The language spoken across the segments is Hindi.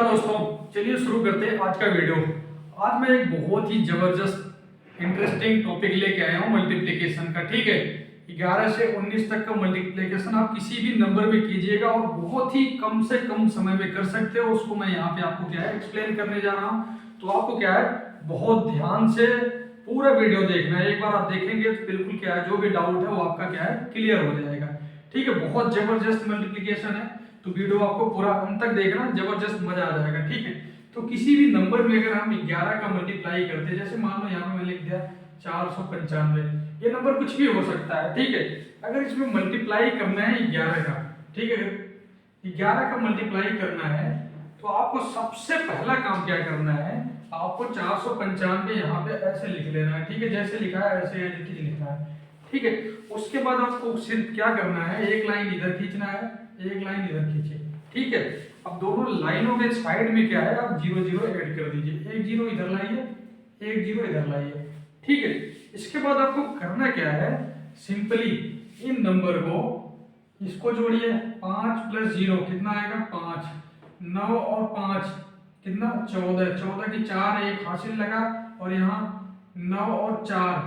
दोस्तों, चलिए शुरू करते हैं आज का वीडियो। आज मैं एक बहुत ही जबरदस्त इंटरेस्टिंग टॉपिक लेके आया हूँ मल्टीप्लिकेशन का। ठीक है, 11 से 19 तक का मल्टीप्लिकेशन आप किसी भी नंबर में कीजिएगा और बहुत ही कम से कम समय में कर सकते हो। उसको मैं यहाँ पे आपको क्या है एक्सप्लेन करने जा रहा हूँ। तो आपको क्या है बहुत ध्यान से पूरा वीडियो देखना है। एक बार आप देखेंगे तो बिल्कुल क्या है जो भी डाउट है वो आपका क्या है क्लियर हो जाएगा। ठीक है, बहुत जबरदस्त मल्टीप्लिकेशन है तो वीडियो आपको पूरा अंत तक देखना, जबरदस्त मजा आ जाएगा। ठीक है, तो किसी भी नंबर में अगर हम 11 का मल्टीप्लाई करते हैं, जैसे मान लो यहाँ पे मैं लिख दिया 495, ये नंबर कुछ भी हो सकता है। ठीक है, अगर इसमें मल्टीप्लाई करना है 11 का, ठीक है 11 का मल्टीप्लाई करना है तो आपको सबसे पहला काम क्या करना है, आपको 495 यहाँ पे ऐसे लिख लेना है। ठीक है, जैसे लिखा है ऐसे एडिटिव लिखना है। ठीक है, उसके बाद आपको सिर्फ क्या करना है, एक लाइन इधर खींचना है, एक लाइन इधर खींचिए। ठीक है, अब दोनों लाइनों के साइड में क्या है आप 0 0 ऐड कर दीजिए, एक 0 इधर लाइए, एक 0 इधर लाइए। ठीक है, इसके बाद आपको करना क्या है, सिंपली इन नंबर को इसको जोड़िए, 5 + 0 कितना आएगा 5, 9 और 5 कितना 14, 14 की 4 एक हासिल लगा और यहाँ 9 और 4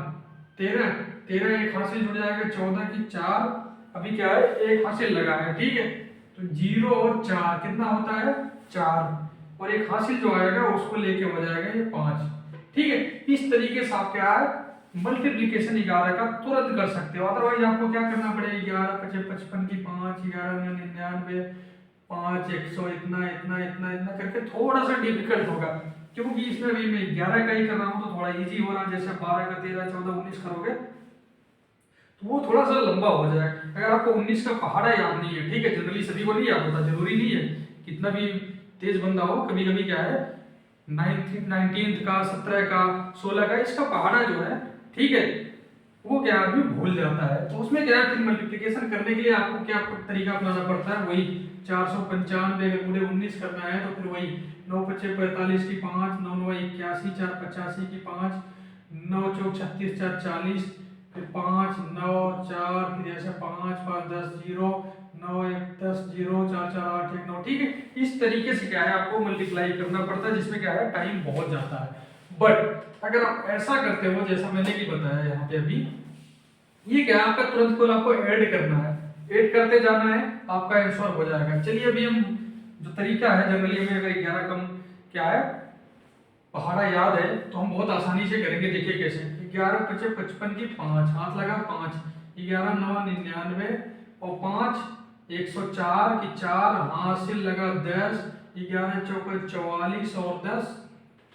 13, 13 एक हासिल जुड़ जाएगा, 14 की 4 अभी क्या है एक हासिल लगा है। ठीक है, तो 0 और 4 कितना होता है 4 और एक हासिल जो आएगा उसको लेके हो जाएगा ये 5। ठीक है, इस तरीके से आप क्या है मल्टीप्लिकेशन 11 का तुरंत कर सकते हो। अदरवाइज आपको क्या करना पड़ेगा, 11 × 55 की 5, 11 × 99 5, 100 इतना इतना इतना इतना करके थोड़ा सा डिफिकल्ट होगा, क्योंकि इसमें भी मैं 11 का ही कर रहा हूँ तो थोड़ा इजी हो रहा है। जैसे 12 का 13 14 19 करोगे तो वो थोड़ा सा लंबा हो जाएगा। अगर आपको 19 का पहाड़ा याद नहीं है, ठीक है जनरली सभी को नहीं याद होता, जरूरी नहीं है कितना भी तेज बंदा हो, कभी कभी क्या है 19th का 17 का 16 का इसका पहाड़ा जो है, ठीक है वो क्या आदमी भूल जाता है। तो उसमें क्या है फिर मल्टीप्लिकेशन करने के लिए आपको क्या तरीका अपनाना पड़ता है, वही 495 अगर पूरे 19 करना है तो फिर वही 9 × 5 45 की 5, 9 × 9 81, 4 85 की 5, 9 × 4 36, 4 40, फिर 5 9 4 फिर ऐसे 5 5 10 0 9 1 10 0 4 4 8 1 9। ठीक है, इस तरीके से क्या है आपको मल्टीप्लाई करना पड़ता है, जिसमें क्या है टाइम बहुत जाता है। बट अगर आप ऐसा करते हो जैसा मैंने भी बताया यहाँ पे अभी, ये क्या आपका तुरंत को आपको ऐड करना है, ऐड करते जाना है, आपका आंसर हो जाएगा। चलिए अभी हम जो तरीका है जनरली में अगर 11 कम क्या है पहाड़ा याद है तो हम बहुत आसानी से करेंगे। देखिए कैसे, 11 × 5 55 की 5 हाथ लगा 5, 11 9 99 और 5 104 की 4 हासिल लगा 10, 11 चौके 44 और 10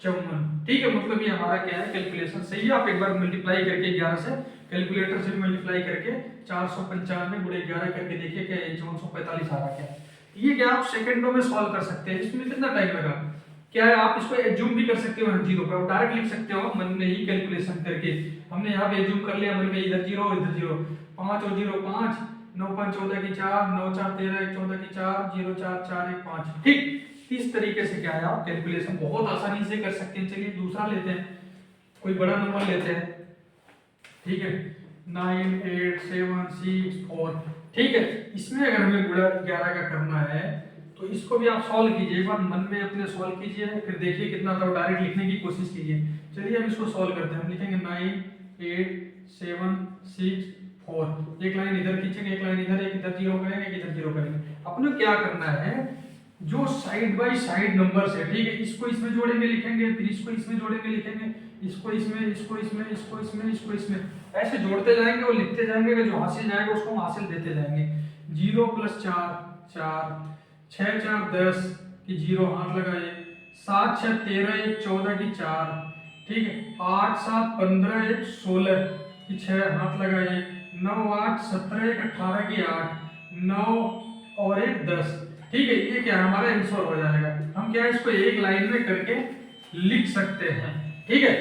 54। ठीक है, मतलब ये हमारा क्या है कैलकुलेशन सही है। आप एक बार मल्टीप्लाई करके 11 से कैलकुलेटर से मल्टीप्लाई करके 495 × 11 करके देखिए क्या 5445 आ रहा क्या। ये क्या आप सेकंडों में सॉल्व कर सकते हैं। इसमें कितना टाइम लगा क्या है, आप इसको एज्यूम भी कर सकते हो 0 पे और डायरेक्ट लिख सकते हो मन में ही कैलकुलेशन करके। हमने यहाँ पे एज्यूम कर लिया मन में, इधर 0 और इधर 0, 5 और 0 5, 9 5 14 की 4, 9 4 13 1 14 की 4, 0 4 4 1 5। ठीक, इस तरीके से क्या है आप कैलकुलेशन बहुत आसानी से कर सकते हैं। चलिए दूसरा लेते हैं, कोई बड़ा नंबर लेते हैं। ठीक है 9 8 7 6 4। ठीक है, इसमें अगर हमें गुणा 11 का करना है तो इसको भी आप सॉल्व कीजिए, एक बार मन में अपने सॉल्व कीजिए, फिर देखिए कितना था डायरेक्ट लिखने की कोशिश कीजिए। चलिए हम इसको सॉल्व करते हैं। हम लिखेंगे 9 8 7 6 4, एक लाइन इधर खींचेंगे, एक लाइन इधर, एक इधर 0 करेंगे, एक इधर 0 करेंगे। अपने क्या करना है, जो साइड बाय साइड नंबर्स है, ठीक है इसको इसमें जोड़ेंगे लिखेंगे, फिर इसको इसमें जोड़ेंगे लिखेंगे, इसको इसमें, इसको इसमें, इसको इसमें, इसको इसमें, ऐसे जोड़ते जाएंगे और लिखते जाएंगे। जो हासिल जाएगा उसको हम हासिल देते जाएंगे। 0 + 4 4, 6 4 10 की 0 हाथ लगाए, 7 6 13 1 14 की 4, ठीक है 8 7 15 1 16 की 6 हाथ लगाए, 9 8 17 1 18 की 8, 9 और 1 10। ठीक है, ये क्या हमारा आंसर हो जाएगा। हम क्या इसको एक लाइन में करके लिख सकते हैं। ठीक है,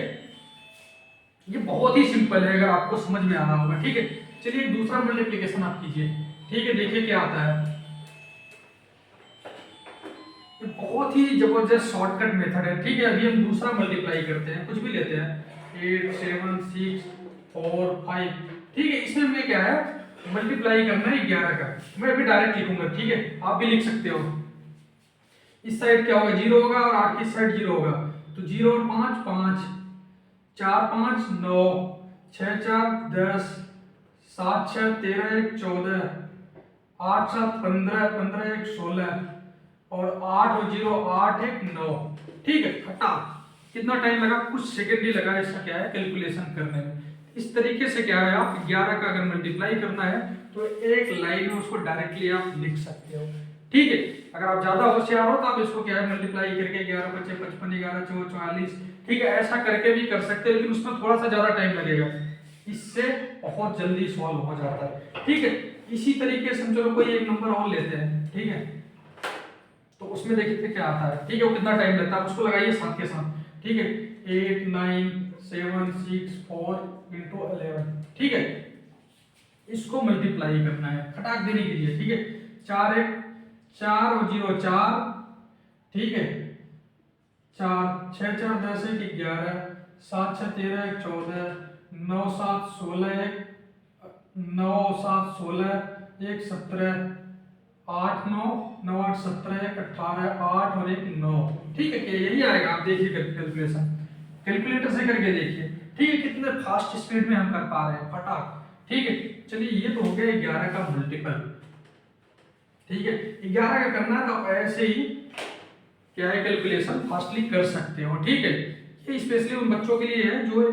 ये बहुत ही सिंपल है अगर आपको समझ में आ रहा होगा। ठीक है, चलिए दूसरा मल्टीप्लिकेशन आप कीजिए। ठीक है, देखिए क्या आता है, ये बहुत ही जबरदस्त शॉर्टकट मेथड है। ठीक है, अभी हम दूसरा मल्टीप्लाई करते हैं, कुछ भी लेते हैं 8 7 6 4 5। ठीक है, इसमें हमें क्या है मल्टीप्लाई करना है 11 का। मैं अभी डायरेक्ट लिखूंगा, ठीक है आप भी लिख सकते हो। इस साइड क्या होगा, 0 होगा, और 8 की इस साइड 0 होगा। तो 0 और 5 5, 4 5 9, 6 4 10, 7 6 13 1 14, 8 7 15, 15 1 16, और 8 और 0 8 1 9। ठीक है, हटा। कितना टाइम लगा, कुछ सेकंड ही लगा इसका क्या है कैलकुलेशन करने में। इस तरीके से क्या है, आप 11 का अगर मल्टीप्लाई करना है तो एक लाइन में उसको डायरेक्टली आप लिख सकते हो। ठीक है, अगर आप ज्यादा होशियार हो तो आप इसको क्या है मल्टीप्लाई करके 11 25 55 11 4 44, ठीक है, ऐसा करके भी कर सकते हैं, लेकिन उसमें थोड़ा सा ज्यादा टाइम लगेगा। इससे बहुत जल्दी सॉल्व हो जाता है। ठीक है, इसी तरीके से हम चलो कोई एक नंबर और लेते हैं। ठीक है, तो उसमें देखिए क्या आता है। ठीक है, वो कितना टाइम लेता है उसको लगाइए साथ के साथ। ठीक है, 8 9 7 6 4 into 11। ठीक है, इसको मल्टीप्लाई करना है खटाक देने के लिए। ठीक है, 4 1 4 और 0 4। ठीक है, 4 6 4 10 1 11, 7 6 13 1 14, 9 7 16 1 9 7 16 1 17, 8 9 9 8 17 1 18, 8 और 1 9। ठीक है, क्या यही आएगा? आप देखिए कैलकुलेशन कैलकुलेटर से करके देखिए। ठीक है, कितने फास्ट स्पीड में हम कर पा रहे हैं फटाक। ठीक है, चलिए ये तो हो गया 11 का मल्टीपल। ठीक है, 11 का करना है तो ऐसे ही क्या है कैलकुलेशन फास्टली कर सकते हो। ठीक है, ये स्पेशली उन बच्चों के लिए है जो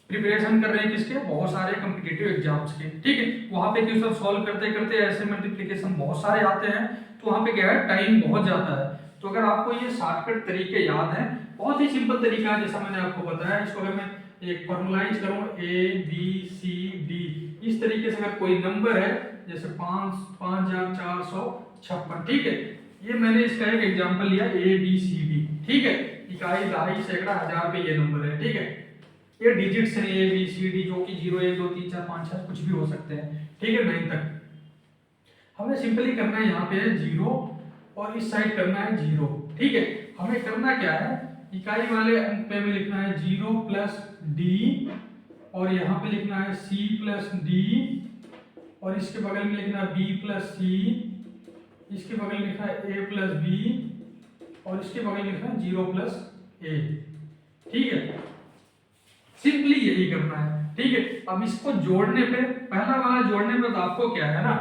प्रिपरेशन कर रहे हैं किसके, बहुत सारे कॉम्पिटिटिव एग्जाम्स के। ठीक है, वहां पे क्वेश्चन सॉल्व करते करते ऐसे मल्टीप्लिकेशन बहुत सारे आते हैं, तो वहां पे क्या है टाइम बहुत जाता है। तो अगर आपको ये शॉर्टकट तरीके याद है, बहुत ही सिंपल तरीका है जैसा मैंने आपको बताया। इसको अगर मैं एक फॉर्मुलाइज करूं ABCD, इस तरीके से अगर कोई नंबर है जैसे 5456। ठीक है, ये मैंने इसका एक एग्जांपल लिया ABCD। ठीक है, इकाई दहाई सैकड़ा हजार पे ये नंबर है। ठीक है, ये डिजिट्स हैं ABCD जो कि 0 1 2 3 4 5 6 कुछ भी हो सकते हैं। ठीक है, 9 तक हमें सिंपली करना है। यहाँ पे है 0 और इस साइड करना है 0। ठीक है, हमें करना क्या है, इकाई वाले अंक पे में लिखना है 0 प्लस D, और यहाँ पे लिखना है C प्लस D, और इसके बगल में लिखना है B प्लस C, इसके बगल में लिखना है A प्लस B, और इसके बगल में लिखना है 0 प्लस A। ठीक है, सिंपली यही करना है। ठीक है, अब इसको जोड़ने पे, पहला वाला जोड़ने पे तो आपको क्या है ना,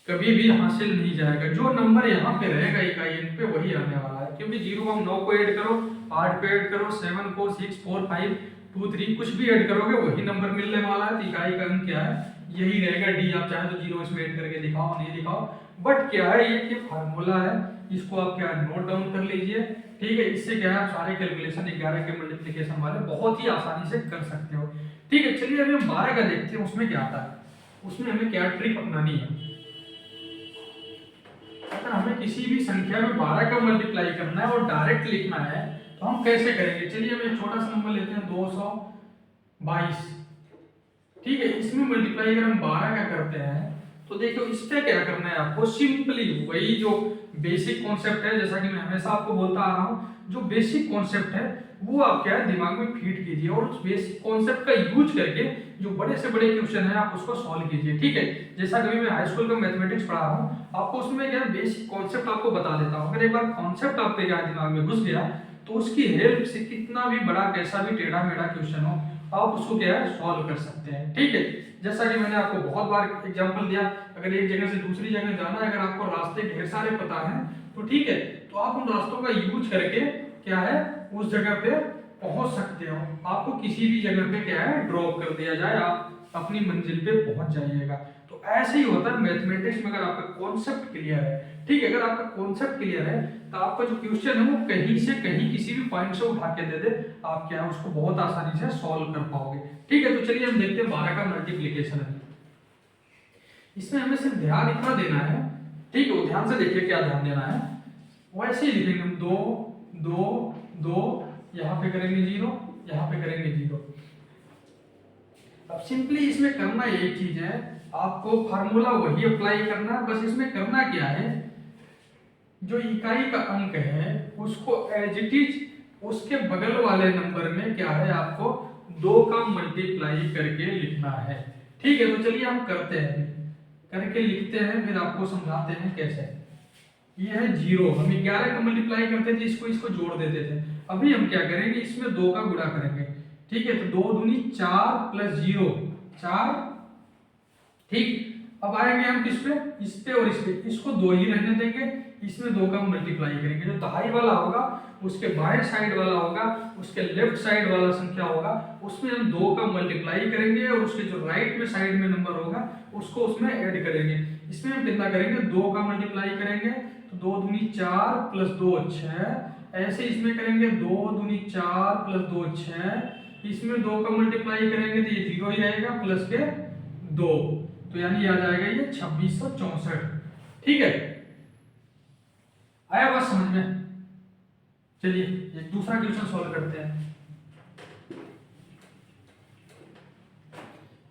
कभी भी हासिल नहीं जाएगा। जो नंबर यहाँ पे रहेगा इकाई अंक पे वही आने वाला है, क्योंकि 0 को हम 9 को ऐड करो, 8 को ऐड करो, 7 को 6 4 5 2 3 कुछ भी ऐड करोगे वही नंबर मिलने वाला है। तो इकाई का अंक क्या है, यही रहेगा D। आप चाहे तो 0 इसमें ऐड करके दिखाओ, नहीं दिखाओ, बट क्या है ये फार्मूला है, इसको आप क्या नोट डाउन कर लीजिए। ठीक है, इससे क्या है आप सारे कैलकुलेशन 11 के मल्टीप्लिकेशन वाले बहुत ही आसानी से कर सकते हो। ठीक है, चलिए अभी हम 12 का देखते हैं उसमें क्या आता है। उसमें हमें क्या ट्रिक अपनानी है। अगर हमें किसी भी संख्या में 12 का मल्टीप्लाई करना है और डायरेक्ट लिखना है तो हम कैसे करेंगे। चलिए हम एक छोटा सा नंबर लेते हैं 222। ठीक है, इसमें मल्टीप्लाई अगर हम 12 का करते हैं तो देखो इस पे क्या करना है आपको, सिंपली वही जो बेसिक कॉन्सेप्ट है, जैसा कि मैं हमेशा आपको बोलता आ रहा हूँ, जो बेसिक कॉन्सेप्ट है वो आप क्या है दिमाग में फीड कीजिए, और उस बेसिक कॉन्सेप्ट का यूज करके जो बड़े से बड़े क्वेश्चन है आप उसको सॉल्व कीजिए। ठीक है, जैसा कभी मैं हाई स्कूल का मैथमेटिक्स पढ़ा रहा हूँ, आपको उसमें क्या बेसिक कॉन्सेप्ट आपको बता देता हूँ। अगर एक बार कॉन्सेप्ट आपके क्या दिमाग में घुस गया तो उसकी हेल्प से कितना भी बड़ा कैसा भी टेढ़ा मेढ़ा क्वेश्चन हो आप उसको क्या है सॉल्व कर सकते हैं। ठीक है, जैसा कि मैंने आपको बहुत बार एग्जांपल दिया, अगर एक जगह से दूसरी जगह जाना है, अगर आपको रास्ते ढेर सारे पता हैं तो ठीक है, तो आप उन रास्तों का यूज करके क्या है उस जगह पे पहुंच सकते हो। आपको किसी भी जगह पे क्या है ड्रॉप कर दिया जाए, आप अपनी मंजिल पे पहुंच जाइएगा। तो ऐसे ही होता है मैथमेटिक्स में, अगर आपका कॉन्सेप्ट क्लियर है। ठीक है, अगर आपका कॉन्सेप्ट क्लियर है तो आपका जो क्वेश्चन है वो कहीं से कहीं किसी भी पॉइंट से उठा के दे दे, आप क्या है उसको बहुत आसानी से सॉल्व कर पाओगे। ठीक है, तो चलिए हम देखते हैं 12 का मल्टीप्लिकेशन है। इसमें हमें सिर्फ ध्यान इतना देना है, ठीक है, वो ध्यान से देखिए क्या ध्यान देना है। वैसे ही लिखेंगे हम 2 2 2, यहाँ पे करेंगे 0, यहाँ पे करेंगे 0। अब सिंपली इसमें करना एक चीज है, आपको फार्मूला वही अप्लाई करना है। बस इसमें करना क्या है, जो इकाई का अंक है उसको एज इट इज उसके बगल वाले नंबर में क्या है आपको 2 का मल्टीप्लाई करके लिखना है। ठीक है, तो चलिए हम करते हैं, करके लिखते हैं, फिर आपको समझाते हैं कैसे। ये है 0, हम 11 का मल्टीप्लाई करते थे, इसको इसको जोड़ देते थे। अभी हम क्या करेंगे, इसमें 2 का गुणा करेंगे, ठीक है। तो 2 दूनी 4 प्लस 0 4, ठीक। अब आएंगे हम किस पे, इस पे और इस पे, इसको 2 ही रहने देंगे, इसमें 2 का मल्टीप्लाई करेंगे। जो दाई वाला होगा उसके बाएं साइड वाला होगा, उसके लेफ्ट साइड वाला संख्या होगा, उसमें हम 2 का मल्टीप्लाई करेंगे और उसके जो राइट में साइड में नंबर होगा उसको उसमें ऐड करेंगे। इसमें हम कितना करेंगे, 2 का मल्टीप्लाई करेंगे, तो 2 दूनी 4 प्लस 2 6। ऐसे इसमें करेंगे 2 दूनी 4 प्लस 2 6, इसमें 2 का मल्टीप्लाई करेंगे तो ये 0 ही आएगा प्लस के 2, तो यानी आ जाएगा ये 2664, ठीक है। आया बात समझ में? चलिए एक दूसरा क्वेश्चन सॉल्व करते हैं।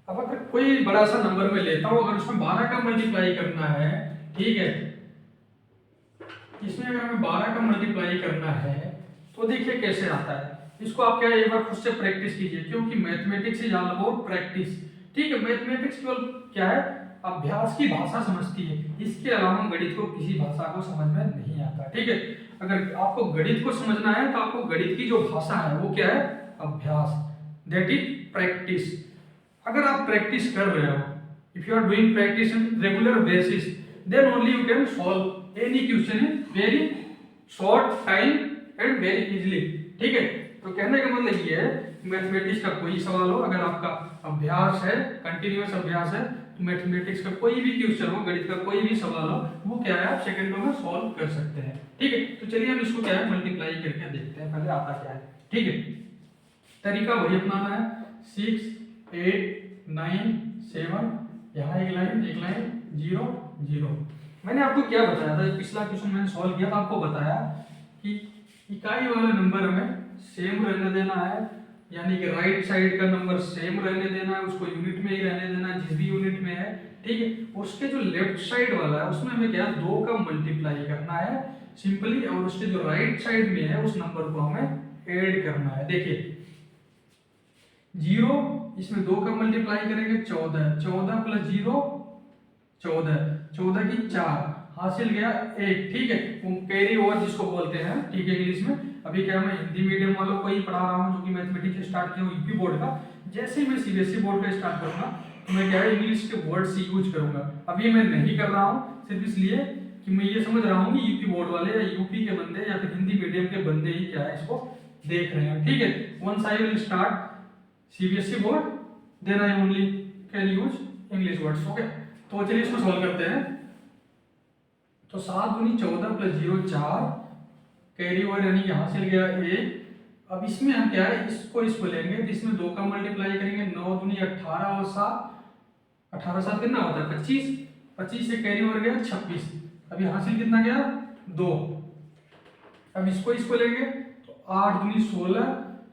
अब अगर कोई बड़ा सा नंबर में लेता हूं, अगर उसमें 12 का मल्टीप्लाई करना है, ठीक है, इसमें अगर हमें 12 का मल्टीप्लाई करना है तो देखिए कैसे आता है। इसको आप क्या एक बार खुद से प्रैक्टिस कीजिए, क्योंकि mathematics is all about practice, ठीक है। मैथमेटिक्स केवल क्या है, अभ्यास की भाषा समझती है, इसके अलावा गणित को किसी भाषा को समझ में नहीं आता, ठीक है। अगर आपको गणित को समझना है तो आपको गणित की जो भाषा है वो क्या है, अभ्यास, दैट इज प्रैक्टिस। अगर आप प्रैक्टिस कर रहे हो, if you are doing practice in regular basis, then only you can solve any question in very short time and very easily, ठीक है। तो कहने का मतलब ये है, मैथमेटिक्स का कोई सवाल हो, अगर आपका अभ्यास है, कंटिन्यूअस अभ्यास है, तो मैथमेटिक्स का कोई भी क्वेश्चन हो, गणित का कोई भी सवाल हो, वो क्या है आप सेकंडों में सॉल्व कर सकते हैं, ठीक है। तो चलिए हम इसको क्या है मल्टीप्लाई करके देखते हैं, पहले आता क्या है, ठीक है। तरीका वही अपनाना है, 6 8 9 7, यहाँ एक लाइन 0 0। मैंने आपको क्या बताया था, पिछला क्वेश्चन मैंने सॉल्व किया था, आपको बताया कि इकाई वाला नंबर हमें सेम रहने देना है, यानी कि राइट साइड का नंबर सेम रहने देना है, उसको यूनिट में ही रहने देना है जिस भी यूनिट में है, ठीक है। उसके जो लेफ्ट साइड वाला है उसमें हमें क्या 2 का मल्टीप्लाई करना है सिंपली, और उसके जो राइट साइड में है उस नंबर को हमें ऐड करना है। देखिए 0, इसमें 2 का मल्टीप्लाई करेंगे 14, 14 प्लस 0 14, 14 की 4, हासिल गया 1, ठीक है। वो कैरी ओवर जिसको बोलते हैं, ठीक है, इंग्लिश में। अभी क्या मैं हिंदी मीडियम वालों को ही पढ़ा रहा हूँ जो कि मैथमेटिक्स स्टार्ट किया यूपी बोर्ड का। जैसे ही मैं सीबीएसई बोर्ड का स्टार्ट करूंगा तो मैं क्या है इंग्लिश के वर्ड्स यूज करूंगा। अभी मैं नहीं कर रहा हूँ सिर्फ इसलिए कि मैं ये समझ रहा हूँ कि यूपी बोर्ड वाले या यूपी के बंदे या फिर हिंदी मीडियम के बंदे ही क्या है इसको देख रहे हैं, ठीक है। Once I will start CBSE board, then I only can use English words, okay. तो चलिए इसको सॉल्व करते हैं। तो 7 दूनी 14 प्लस 0 4, कैरी ओवर यानी कि हासिल गया 1। अब इसमें हम क्या है इसको लेंगे, तो इसमें 2 का मल्टीप्लाई करेंगे, 9 दूनी 18 और 7, 18 7 कितना होता है 25, 25 से कैरी ओवर गया 26। अभी हासिल कितना गया 2। अब इसको लेंगे तो 8 दूनी 16,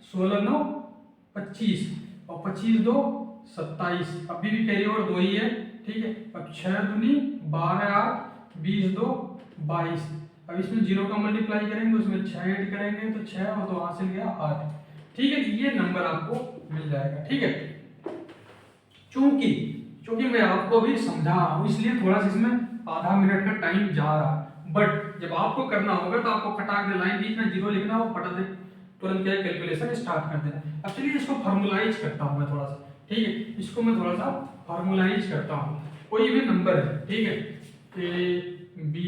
16 9 25 और 25 2 27, अभी भी कैरी ओवर 2 ही है, ठीक है। अब 6 दूनी 12 8 20 2 22। अब इसमें 0 का मल्टीप्लाई करेंगे, उसमें 6 ऐड करेंगे तो 6 और 2 हासिल गया 8, ठीक है। ये नंबर आपको मिल जाएगा, ठीक है। क्योंकि मैं आपको भी समझा रहा हूं इसलिए थोड़ा सा इसमें आधा मिनट का टाइम जा रहा है, बट जब आपको करना होगा तो आपको फटाक दे लाइन बीच में 0 लिखना हो, फटाक दे तुरंत क्या कैलकुलेशन स्टार्ट कर देना। अब चलिए इसको फॉर्मुलाइज करता हूं मैं थोड़ा सा, ठीक है। इसको मैं थोड़ा सा फॉर्मुलाइज करता हूं। कोई भी नंबर है, ठीक है, A B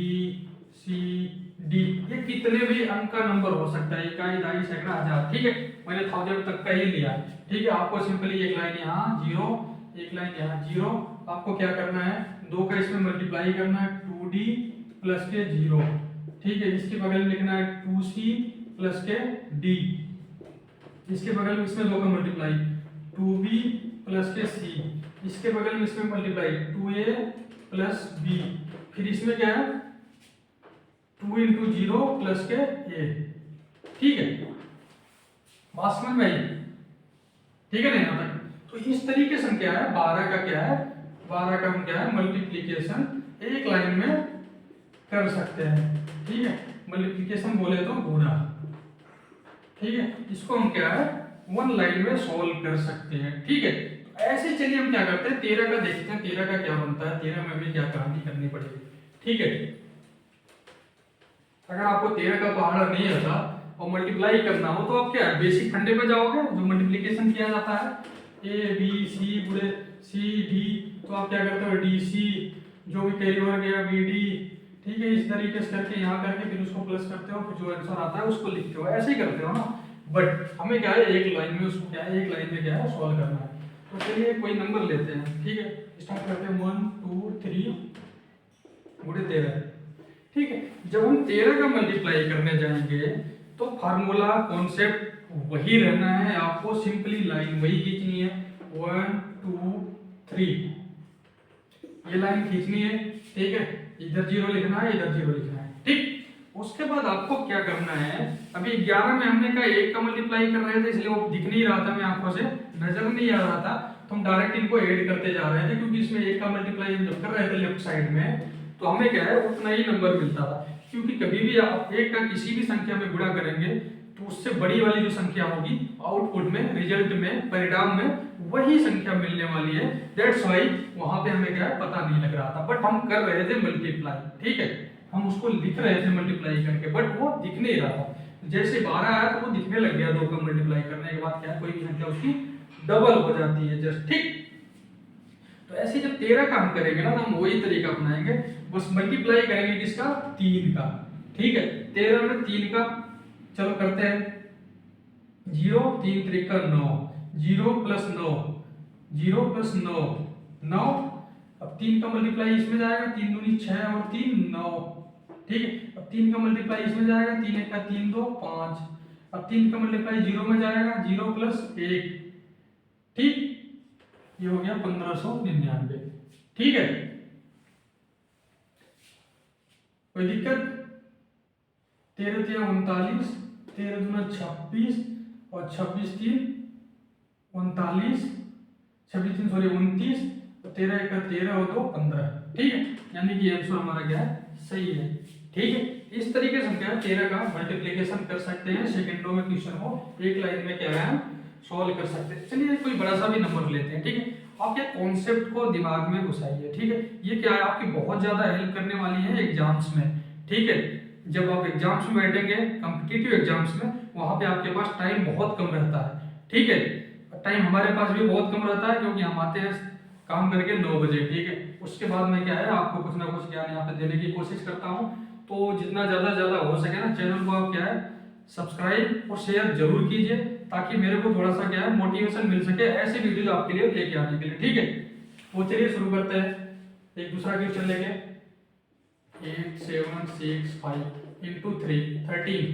C D, ये कितने भी अंक का नंबर हो सकता है, इकाई दाई सैकड़ा हजार, ठीक है। मैंने 1000 तक का ही लिया, ठीक है। आपको सिंपली एक लाइन यहाँ 0, एक लाइन यहाँ 0, आपको क्या करना है 2 का इसमें मल्टीप्लाई करना है 2D प्लस के 0, ठीक है। इसके बगल में लिखना है 2C प्लस के D, इसके बगल में इसमें 2 का मल्टीप्लाई 2B प्लस के C, इसके बगल में इसमें मल्टीप्लाई 2A प्लस B, फिर इसमें क्या है 2 इंटू 0 प्लस के A, ठीक है। बात समझ में आई, ठीक है ना यहाँ तक? तो इस तरीके से क्या है 12 का क्या है 12 का हम क्या है मल्टीप्लिकेशन एक लाइन में कर सकते हैं, ठीक है। मल्टीप्लिकेशन बोले तो गुणा, ठीक है। इसको हम क्या है 1 लाइन में सॉल्व कर सकते हैं, ठीक है। तो ऐसे चलिए हम क्या करते हैं 13 का देखते हैं, 13 का क्या बनता है, 13 में भी क्या कहानी करनी पड़ेगी, ठीक है। अगर आपको 13 का पहाड़ा नहीं आता और मल्टीप्लाई करना हो तो आप क्या है, बेसिक फंडे पे जाओगे जो मल्टीप्लिकेशन किया जाता है ए बी सी पूरे सी डी, तो आप क्या करते हो डी सी जो भी कैरी ओवर गया बी डी, ठीक है, इस तरीके से करके यहाँ करके फिर उसको प्लस करते हो, फिर जो आंसर आता है उसको लिखते हो, ऐसे ही करते हो ना। बट हमें क्या है एक लाइन में उसको क्या है एक लाइन में क्या है सॉल्व करना है। तो चलिए कोई नंबर लेते हैं, ठीक है, स्टार्ट करते हैं 1 2 3 गुणे 13, ठीक है। जब हम 13 का मल्टीप्लाई करने जाएंगे तो फार्मूला कॉन्सेप्ट वही रहना है, आपको सिंपली लाइन वही खींचनी है 1 2 3, ये लाइन खींचनी है, ठीक है, इधर 0 लिखना है इधर 0 लिखना है, ठीक। उसके बाद आपको क्या करना है, अभी 11 में हमने कहा 1 का मल्टीप्लाई कर रहे थे इसलिए वो दिख नहीं रहा था, मैं आंखों से नजर नहीं आ रहा था, तो हम डायरेक्ट इनको ऐड करते जा रहे थे क्योंकि इसमें 1 का मल्टीप्लाई हम जब कर रहे थे लेफ्ट साइड में तो हमें क्या है उतना ही नंबर मिलता था, क्योंकि कभी भी आप 1 का किसी भी संख्या में गुणा करेंगे तो उससे बड़ी वाली जो संख्या होगी आउटपुट में रिजल्ट में परिणाम में वही संख्या मिलने वाली है। दैट्स व्हाई वहां पे हमें क्या है पता नहीं लग रहा था, बट हम कर रहे थे मल्टीप्लाई, ठीक है, हम उसको लिख रहे थे मल्टीप्लाई करके, बट वो दिख नहीं रहा था। जैसे 12 आया तो वो दिखने लग गया, 2 का मल्टीप्लाई करने के बाद क्या है कोई भी संख्या उसकी डबल हो जाती है जस्ट, ठीक। तो ऐसे जब 13 का हम करेंगे ना तो हम वही तरीका अपनाएंगे, बस मल्टीप्लाई करेंगे किसका 3 का, ठीक है। 13 में 3 का चलो करते हैं 0 3 3 का 9, 0 प्लस 9 0 प्लस 9 9, अब 3 का मल्टीप्लाई इसमें जाएगा 3 दूनी 6 और 3 9, ठीक है। अब 3 का मल्टीप्लाई इसमें जाएगा 3 1 का 3 2 5, अब 3 का मल्टीप्लाई 0 में जाएगा 0 प्लस 1, ठीक, ये हो गया 1599, ठीक है। कोई दिक्कत, 13 3 39, 13 दूना 26 और 26 3 39, 26 3 सॉरी 29, 13 1 का 13 और 2 15, ठीक है, यानी कि आंसर हमारा क्या है सही है, ठीक है। इस तरीके से हम क्या 13 का मल्टीप्लिकेशन कर सकते हैं, सेकंडों में क्वेश्चन को एक लाइन में क्या है सॉल्व कर सकते हैं। चलिए कोई बड़ा सा भी नंबर लेते हैं, ठीक है, आप क्या कॉन्सेप्ट को दिमाग में घुसाइए, ठीक है, ये क्या है आपकी बहुत ज्यादा हेल्प करने वाली है एग्जाम्स में, ठीक है। जब आप एग्जाम्स में बैठेंगे कॉम्पिटिटिव एग्जाम्स में वहां पे आपके पास टाइम बहुत कम रहता है, ठीक है, टाइम हमारे पास भी बहुत कम रहता है क्योंकि हम आते हैं काम करके 9 बजे, ठीक है। उसके बाद में क्या है आपको कुछ ना कुछ ज्ञान यहाँ पे देने की कोशिश करता हूँ, तो जितना ज्यादा हो सके ना चैनल को आप क्या है सब्सक्राइब और शेयर जरूर कीजिए ताकि मेरे को थोड़ा सा क्या है मोटिवेशन मिल सके ऐसे वीडियो आपके लिए लेके आने के लिए, ठीक है। तो चलिए शुरू करते हैं एक दूसरा क्वेश्चन लेके 8 7 6 5 इंटू 3 13,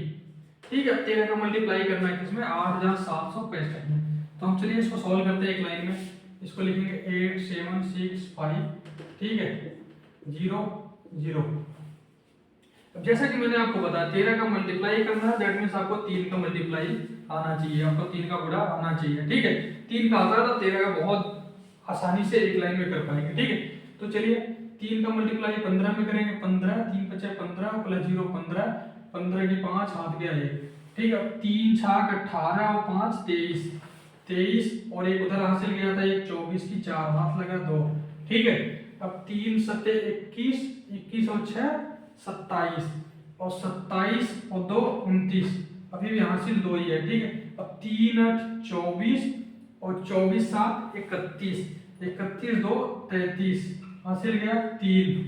ठीक है। 13 का मल्टीप्लाई करना है किसमें 8765 में, तो हम चलिए इसको सॉल्व करते हैं एक लाइन में, इसको लिखेंगे 8 7 6 5, ठीक है 0 0। अब जैसा कि मैंने आपको बताया 13 का मल्टीप्लाई करना है दैट मींस आपको 3 का मल्टीप्लाई आना चाहिए, आपको 3 का गुणा आना चाहिए, ठीक है। 3 का आता है तो 13 का बहुत आसानी से एक लाइन में कर पाएंगे, ठीक है। तो चलिए 3 का मल्टीप्लाई 15 में करेंगे, 15 3 5 15 प्लस 0 15, 15 की 5 हाथ गया 1, ठीक है। 3 6 18 और 5 23, 23 और एक उधर हासिल गया था 1 24 की 4 हाथ लगा 2, ठीक है। अब 3 7 21, 21 और 6 27 और 27 और 2 29, अभी भी हासिल 2 ही है, ठीक है। अब 3 8 24 और 24 7 31, 31 2 33 हासिल गया 3,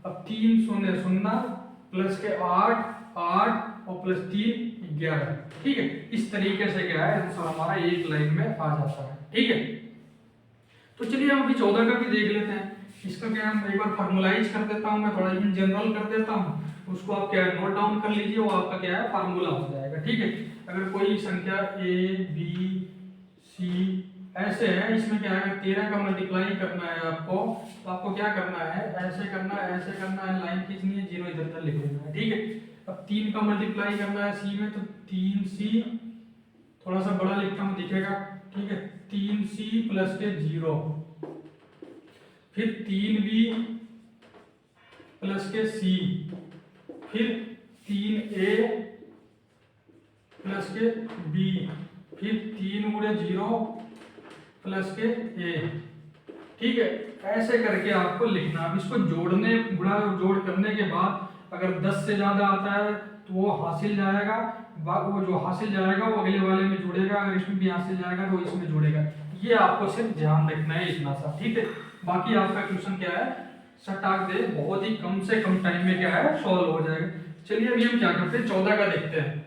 अब 3 0 0 प्लस के 8 8 और प्लस 3 11, ठीक है। इस तरीके से क्या है आंसर हमारा एक लाइन में आ जाता है, ठीक है। तो चलिए हम अभी 14 का भी देख लेते हैं, इसका क्या हम एक बार फॉर्मुलाइज कर देता हूं, मैं थोड़ा इन जनरल कर देता हूं, उसको आप क्या नोट डाउन कर लीजिए, वो आपका क्या है फार्मूला हो जाएगा, ठीक है। अगर कोई संख्या a b c ऐसे है, इसमें क्या है 13 का मल्टीप्लाई करना है आपको, तो आपको क्या करना है ऐसे करना है ऐसे करना है, लाइन खींचनी है 0 इधर उधर लिख देना है, ठीक है। अब 3 का मल्टीप्लाई करना है c में, तो 3c थोड़ा सा बड़ा लिखता हूं दिखेगा, ठीक है 3c प्लस के 0, फिर 3b प्लस के c, फिर 3a प्लस के b, फिर 3 गुणे 0 प्लस के a, ठीक है। ऐसे करके आपको लिखना, अब इसको जोड़ने गुणा जोड़ करने के बाद अगर 10 से ज्यादा आता है तो वो हासिल जाएगा, वो जो हासिल जाएगा वो अगले वाले में जुड़ेगा, अगर इसमें भी हासिल जाएगा तो इसमें जुड़ेगा। ये आपको सिर्फ ध्यान रखना है इतना सा, ठीक है। बाकी आपका क्वेश्चन क्या है, सटाक दे बहुत ही कम से कम टाइम में क्या है सॉल्व हो जाएगा। चलिए अभी हम क्या करते हैं 14 का देखते हैं।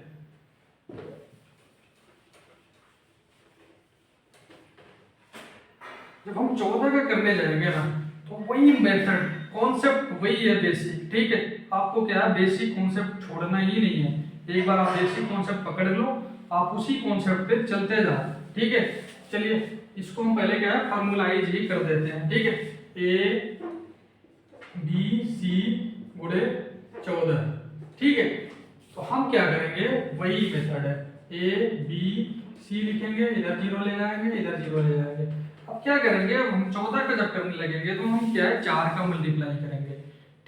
जब हम 14 का करने जाएंगे ना तो वही मेथड कॉन्सेप्ट वही है बेसिक, ठीक है। आपको क्या है बेसिक कॉन्सेप्ट छोड़ना ही नहीं है। एक बार आप बेसिक कॉन्सेप्ट पकड़ लो, आप उसी कॉन्सेप्ट पे चलते जाओ, ठीक है। चलिए इसको हम पहले क्या है फॉर्मुलाइज ही कर देते हैं, ठीक है। ए बी सी गुणे 14, ठीक है। तो हम क्या करेंगे वही मेथड है, ए बी सी लिखेंगे, इधर 0 ले जाएंगे, इधर 0 ले जाएंगे। अब क्या करेंगे, हम 14 का जब करने लगेंगे तो हम क्या है 4 का मल्टीप्लाई करेंगे,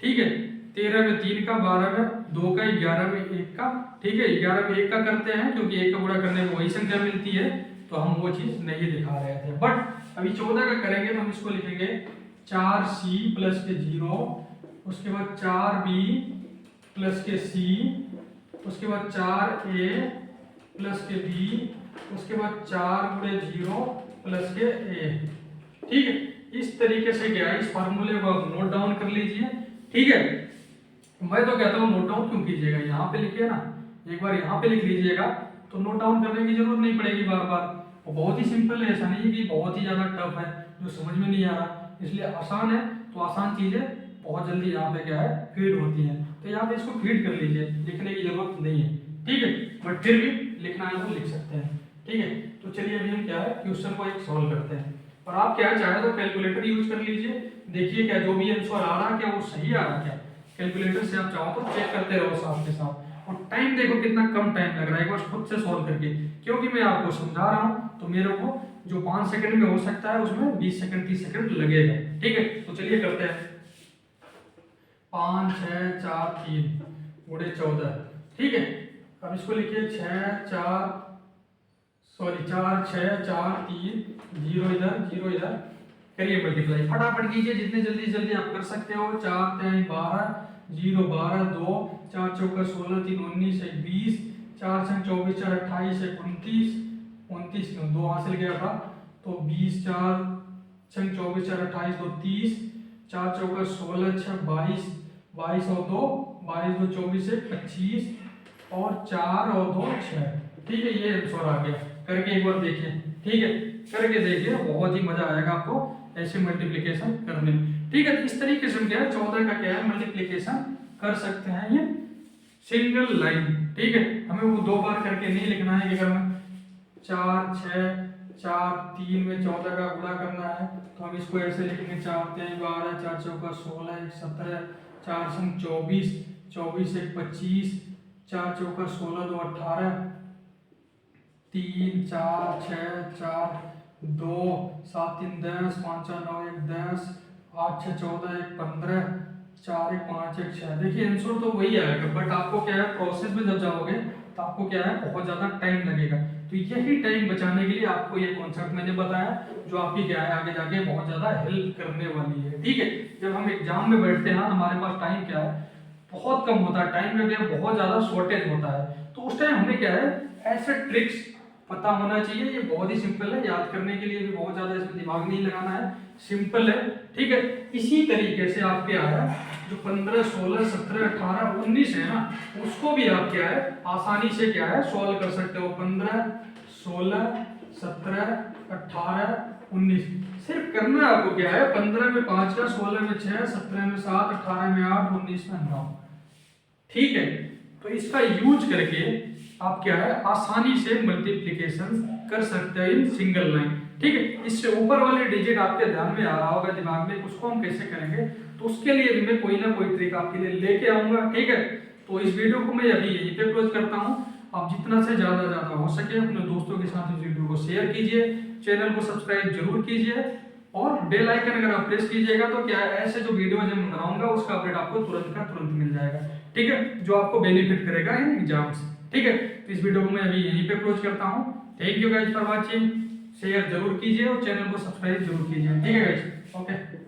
ठीक है। 13 में 3 का, 12 में 2 का, 11 में 1 का, ठीक है। 11 में 1 का करते हैं क्योंकि 1 का गुणा करने में वही संख्या मिलती है, तो हम वो चीज नहीं दिखा रहे थे। बट अभी 14 का करेंगे तो हम इसको लिखेंगे 4c प्लस के 0, उसके बाद 4b प्लस के c, उसके बाद 4a प्लस के b, उसके बाद 4 गुणे 0 प्लस के a, ठीक है। इस तरीके से क्या है इस फार्मूले को आप नोट डाउन कर लीजिए, ठीक है। मैं तो कहता हूँ नोट डाउन क्यों कीजिएगा, यहाँ पे लिखिए ना, एक बार यहाँ पे लिख लीजिएगा तो नोट डाउन करने की जरूरत नहीं पड़ेगी बार बार। वो बहुत ही सिंपल है, ऐसा नहीं है कि बहुत ही ज्यादा टफ है जो समझ में नहीं आ रहा, इसलिए आसान है। तो आसान चीजें बहुत जल्दी यहाँ पे क्या है फीड होती हैं, तो यहाँ पे इसको फीड कर लीजिए, लिखने की जरूरत नहीं है, ठीक है। बट फिर भी लिखना है तो लिख सकते हैं, ठीक है। तो चलिए अभी हम क्या है क्वेश्चन को एक सॉल्व करते हैं। और आप क्या चाहे तो कैलकुलेटर यूज कर लीजिए, देखिए क्या जो भी आंसर आ रहा है क्या वो सही आ रहा है क्या। कैलकुलेटर से आप चाहो तो चेक करते रहो साथ के साथ। और टाइम देखो कितना कम टाइम लग रहा है एक बार खुद से सॉल्व करके, क्योंकि मैं आपको समझा रहा हूँ तो मेरे को जो 5 सेकंड में हो सकता है उसमें 20 सेकंड 30 सेकंड लगेगा, ठीक है। तो चलिए करते हैं 5 6 4 3 गुणे 14, ठीक है। अब इसको लिखिए 4 6 4 3 0 इधर 0 इधर, करिए मल्टीप्लाई फटाफट कीजिए जितने जल्दी जल्दी आप कर सकते हो। 4 3 12 0 12 2 4 चौका 16 3 19 1 20 4 6 24 4 28 1 29 29 2 हासिल गया था तो 20 4 6 24 4 28 2 30 4 चौका 16 6 22 22 और 2 22 2 24 1 25 और 4 और 2 6, ठीक है। ये आंसर आ गया, करके एक बार देखिए, ठीक है। करके देखिए बहुत ही मजा आएगा आपको ऐसे मल्टीप्लिकेशन करने में, ठीक है। तो इस तरीके से क्या है 14 का क्या है मल्टीप्लिकेशन कर सकते हैं ये सिंगल लाइन, ठीक है। हमें वो 2 बार करके नहीं लिखना है कि अगर हमें 4 6 4 3 में 14 का गुणा करना है तो हम इसको ऐसे लिखेंगे 4 3 12 4 चौका 16 1 17 4 संग 24 24 1 25 4 चौका 16 2 18 3 4 6 4 2 7 3 10 5 4 9 1 10 8 6 14 1 15 4 1 5 1 6। देखिए आंसर तो वही आएगा, बट आपको क्या है प्रोसेस में जब जाओगे तो आपको क्या है बहुत ज्यादा टाइम लगेगा। तो यही टाइम बचाने के लिए आपको ये कॉन्सेप्ट मैंने बताया जो आपकी क्या है आगे जाके बहुत ज्यादा हेल्प करने वाली है, ठीक है। जब हम एग्जाम में बैठते हैं हमारे पास टाइम क्या है बहुत कम होता है, टाइम का क्या बहुत ज्यादा शॉर्टेज होता है, तो उस टाइम हमें क्या है ऐसे ट्रिक्स पता होना चाहिए। ये बहुत ही सिंपल है, याद करने के लिए भी बहुत ज्यादा इसमें दिमाग नहीं लगाना है, सिंपल है, ठीक है। इसी तरीके से आप क्या है जो 15 16 17 18 19 है ना उसको भी आप क्या है आसानी से क्या है सॉल्व कर सकते हो। 15 16 17 18 19 सिर्फ करना आपको क्या है 15 में 5 का 16 में 6 17 में 7 18 में 8 19 में 9, ठीक है। तो इसका यूज करके आप क्या है आसानी से मल्टीप्लिकेशन कर सकते हैं इन सिंगल लाइन, ठीक है। इससे ऊपर वाले डिजिट आपके ध्यान में आ रहा होगा दिमाग में, उसको हम कैसे करेंगे तो उसके लिए भी मैं कोई ना कोई ट्रिक आपके लिए लेके आऊंगा, ठीक है। तो इस वीडियो को मैं अभी यहीं पे क्लोज करता हूं। आप जितना से ज्यादा हो सके अपने दोस्तों के साथ इस वीडियो को शेयर कीजिए, चैनल को सब्सक्राइब जरूर कीजिए और बेल आइकन अगर आप प्रेस कीजिएगा तो क्या है ऐसे जो वीडियो जब मैं बनाऊंगा उसका अपडेट आपको तुरंत का तुरंत मिल जाएगा, ठीक है, जो आपको बेनिफिट करेगा इन एग्जाम्स, ठीक है। तो इस वीडियो को मैं अभी यहीं पे क्लोज करता हूं। Thank you guys for watching, share जरूर कीजिए और चैनल को सब्सक्राइब जरूर कीजिए, ठीक है गाइस, ओके।